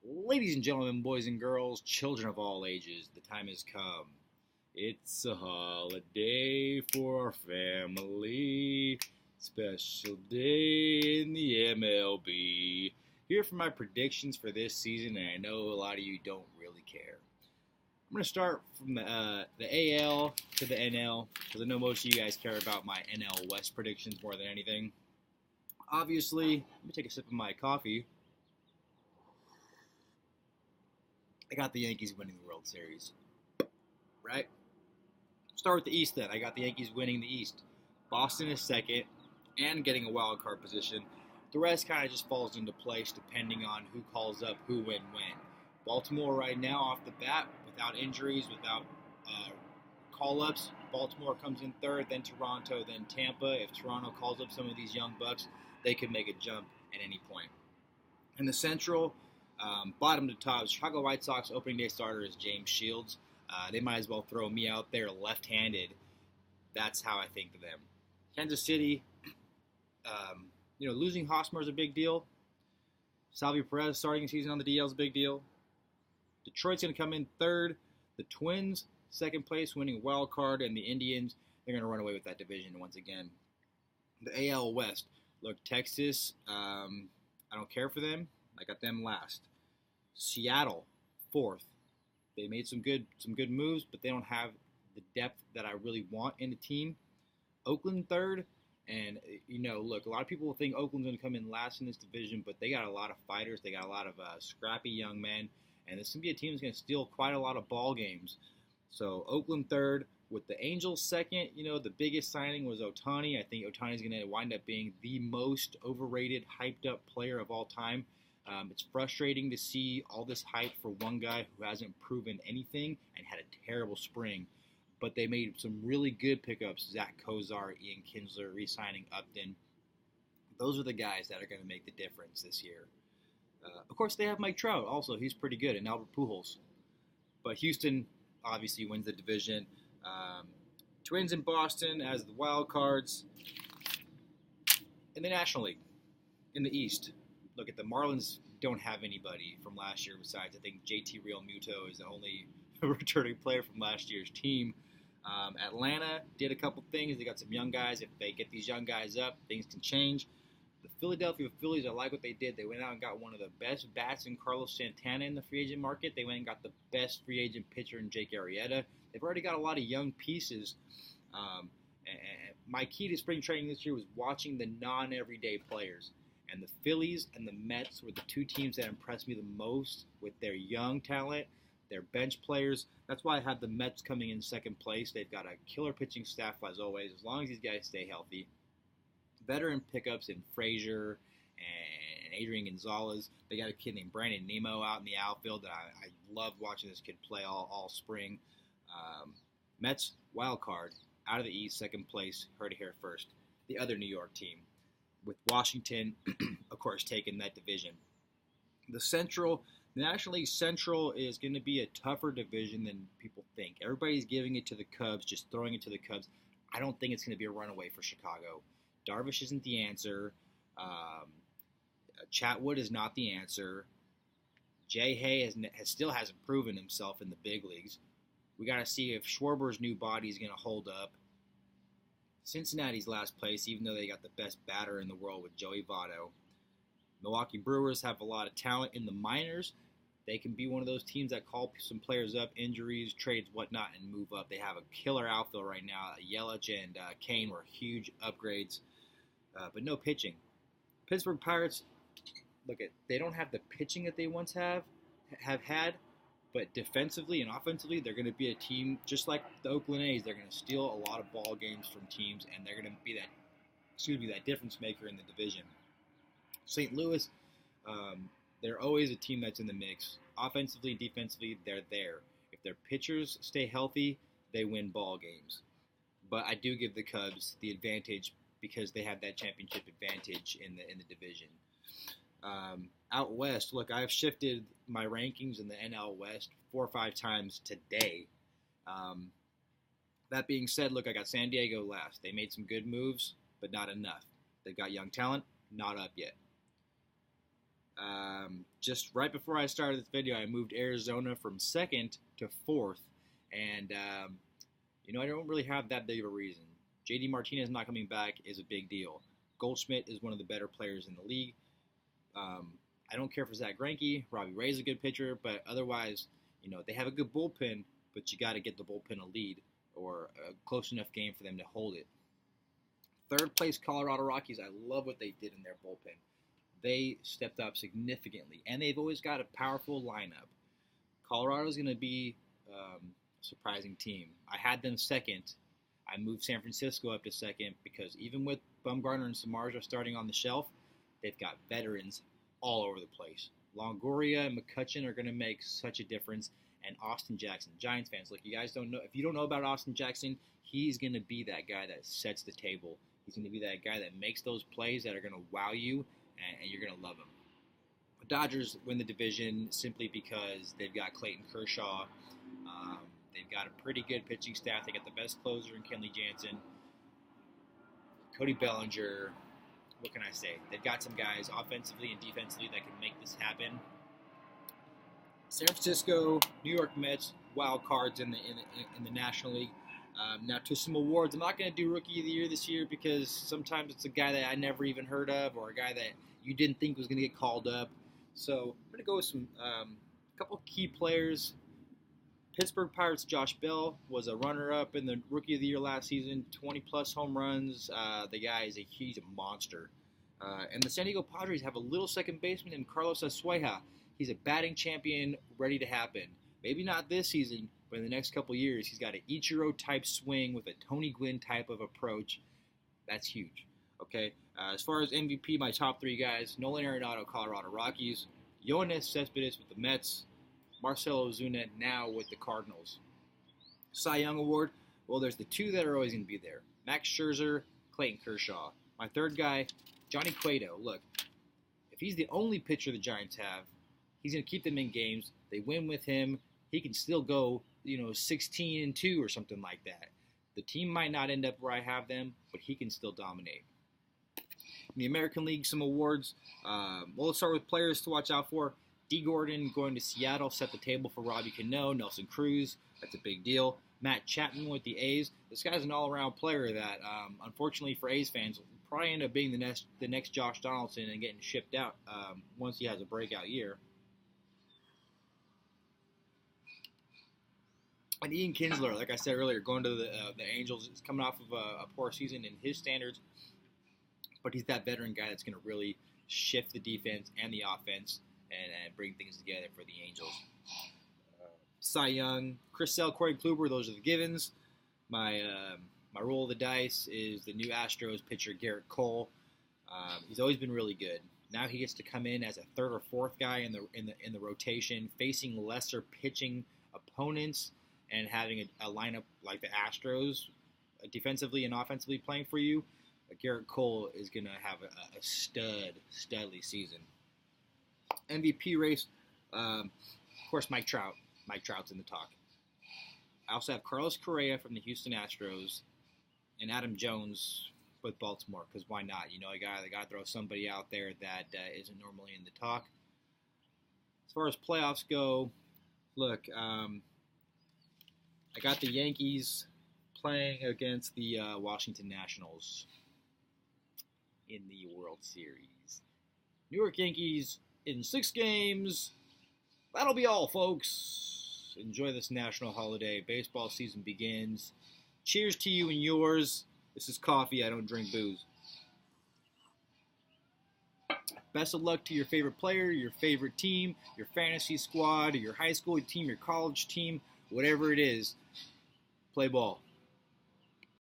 Ladies and gentlemen, boys and girls, children of all ages, the time has come. It's a holiday for our family. Special day in the MLB. Here for my predictions for this season, and I know a lot of you don't really care. I'm going to start from the AL to the NL, because I know most of you guys care about my NL West predictions more than anything. Obviously, let me take a sip of my coffee. I got the Yankees winning the World Series, right? Start with the East then. I got the Yankees winning the East. Boston is second and getting a wild card position. The rest kind of just falls into place depending on who calls up who when. Baltimore right now off the bat, without injuries, without call-ups, Baltimore comes in third, then Toronto, then Tampa. If Toronto calls up some of these young bucks, they could make a jump at any point. In the Central, bottom to top, Chicago White Sox opening day starter is James Shields. They might as well throw me out there left-handed. That's how I think of them. Kansas City, losing Hosmer is a big deal. Salvi Perez starting the season on the DL is a big deal. Detroit's going to come in third. The Twins, second place, winning a wild card, and the Indians, they're going to run away with that division once again. The AL West, look, Texas, I don't care for them. I got them last. Seattle, fourth. They made some good moves, but they don't have the depth that I really want in the team. Oakland, third. And, look, a lot of people will think Oakland's going to come in last in this division, but they got a lot of fighters. They got a lot of scrappy young men. And this is going to be a team that's going to steal quite a lot of ball games. So Oakland, third. With the Angels, second, the biggest signing was Ohtani. I think Ohtani's going to wind up being the most overrated, hyped-up player of all time. It's frustrating to see all this hype for one guy who hasn't proven anything and had a terrible spring. But they made some really good pickups. Zach Kozar, Ian Kinsler, re-signing Upton. Those are the guys that are going to make the difference this year. Of course, they have Mike Trout also. He's pretty good, and Albert Pujols. But Houston obviously wins the division. Twins in Boston as the wild cards. In the National League, in the East, look at the Marlins. Don't have anybody from last year besides I think JT Realmuto is the only returning player from last year's team. Atlanta did a couple things. They got some young guys. If they get these young guys up, things can change. The Philadelphia Phillies, I like what they did. They went out and got one of the best bats in Carlos Santana in the free agent market. They went and got the best free agent pitcher in Jake Arrieta. They've already got a lot of young pieces. And my key to spring training this year was watching the non-everyday players. And the Phillies and the Mets were the two teams that impressed me the most with their young talent, their bench players. That's why I have the Mets coming in second place. They've got a killer pitching staff, as always, as long as these guys stay healthy. Veteran pickups in Frazier and Adrian Gonzalez. They got a kid named Brandon Nemo out in the outfield that I loved watching this kid play all spring. Mets, wild card, out of the East, second place, heard it here first. The other New York team, with Washington, of course, taking that division. The National League Central is going to be a tougher division than people think. Everybody's giving it to the Cubs, just throwing it to the Cubs. I don't think it's going to be a runaway for Chicago. Darvish isn't the answer. Chatwood is not the answer. Jay Hay still hasn't proven himself in the big leagues. We got to see if Schwarber's new body is going to hold up. Cincinnati's last place, even though they got the best batter in the world with Joey Votto. Milwaukee Brewers have a lot of talent in the minors. They can be one of those teams that call some players up, injuries, trades, whatnot, and move up. They have a killer outfield right now. Yelich and Kane were huge upgrades, but no pitching. Pittsburgh Pirates, they don't have the pitching that they once have had, but defensively and offensively, they're going to be a team just like the Oakland A's. They're going to steal a lot of ball games from teams, and they're going to be that difference maker in the division. St. Louis, they're always a team that's in the mix. Offensively and defensively, they're there. If their pitchers stay healthy, they win ball games. But I do give the Cubs the advantage because they have that championship advantage in the division. Out west, look, I've shifted my rankings in the NL West 4 or 5 times today. That being said, look, I got San Diego last. They made some good moves, but not enough. They've got young talent, not up yet. Just right before I started this video, I moved Arizona from 2nd to 4th, and I don't really have that big of a reason. JD Martinez not coming back is a big deal. Goldschmidt is one of the better players in the league. I don't care for Zach Greinke. Robbie Ray's a good pitcher, but otherwise, they have a good bullpen, but you got to get the bullpen a lead or a close enough game for them to hold it. 3rd place Colorado Rockies. I love what they did in their bullpen. They stepped up significantly, and they've always got a powerful lineup. Colorado's going to be a surprising team. I had them 2nd. I moved San Francisco up to 2nd because even with Bumgarner and Samardzija starting on the shelf, they've got veterans all over the place. Longoria and McCutchen are going to make such a difference, and Austin Jackson. Giants fans, look, you guys don't know. If you don't know about Austin Jackson, he's going to be that guy that sets the table. He's going to be that guy that makes those plays that are going to wow you, and you're going to love him. The Dodgers win the division simply because they've got Clayton Kershaw. They've got a pretty good pitching staff. They got the best closer in Kenley Jansen. Cody Bellinger. What can I say? They've got some guys offensively and defensively that can make this happen. San Francisco, New York Mets, wild cards in the National League. Now to some awards. I'm not going to do Rookie of the Year this year because sometimes it's a guy that I never even heard of or a guy that you didn't think was going to get called up. So I'm going to go with some couple key players. Pittsburgh Pirates' Josh Bell was a runner-up in the Rookie of the Year last season. 20-plus home runs. The guy he's a monster. And the San Diego Padres have a little second baseman named Carlos Asueja. He's a batting champion ready to happen. Maybe not this season, but in the next couple years, he's got an Ichiro-type swing with a Tony Gwynn type of approach. That's huge. Okay. As far as MVP, my top 3 guys: Nolan Arenado, Colorado Rockies; Yoenis Cespedes with the Mets; Marcell Ozuna now with the Cardinals. Cy Young Award, well, there's the 2 that are always going to be there: Max Scherzer, Clayton Kershaw. My 3rd guy, Johnny Cueto. Look, if he's the only pitcher the Giants have, he's going to keep them in games. They win with him. He can still go, 16-2 or something like that. The team might not end up where I have them, but he can still dominate. In the American League, some awards. Let's start with players to watch out for. D. Gordon going to Seattle, set the table for Robbie Cano. Nelson Cruz, that's a big deal. Matt Chapman with the A's. This guy's an all-around player that, unfortunately for A's fans, will probably end up being the next Josh Donaldson and getting shipped out once he has a breakout year. And Ian Kinsler, like I said earlier, going to the Angels, is coming off of a poor season in his standards, but he's that veteran guy that's going to really shift the defense and the offense and bring things together for the Angels. Cy Young, Chris Sale, Corey Kluber, those are the givens. My roll of the dice is the new Astros pitcher Garrett Cole. He's always been really good. Now he gets to come in as a 3rd or 4th guy in the rotation, facing lesser pitching opponents, and having a lineup like the Astros, defensively and offensively playing for you. Garrett Cole is going to have a studly season. MVP race, of course, Mike Trout. Mike Trout's in the talk. I also have Carlos Correa from the Houston Astros and Adam Jones with Baltimore, because why not? I got to throw somebody out there that isn't normally in the talk. As far as playoffs go, look, I got the Yankees playing against the Washington Nationals in the World Series. New York Yankees in 6 games. That'll be all, folks. Enjoy this national holiday. Baseball season begins. Cheers to you and yours. This is coffee. I don't drink booze. Best of luck to your favorite player, your favorite team, your fantasy squad, your high school team, your college team, whatever it is. Play ball.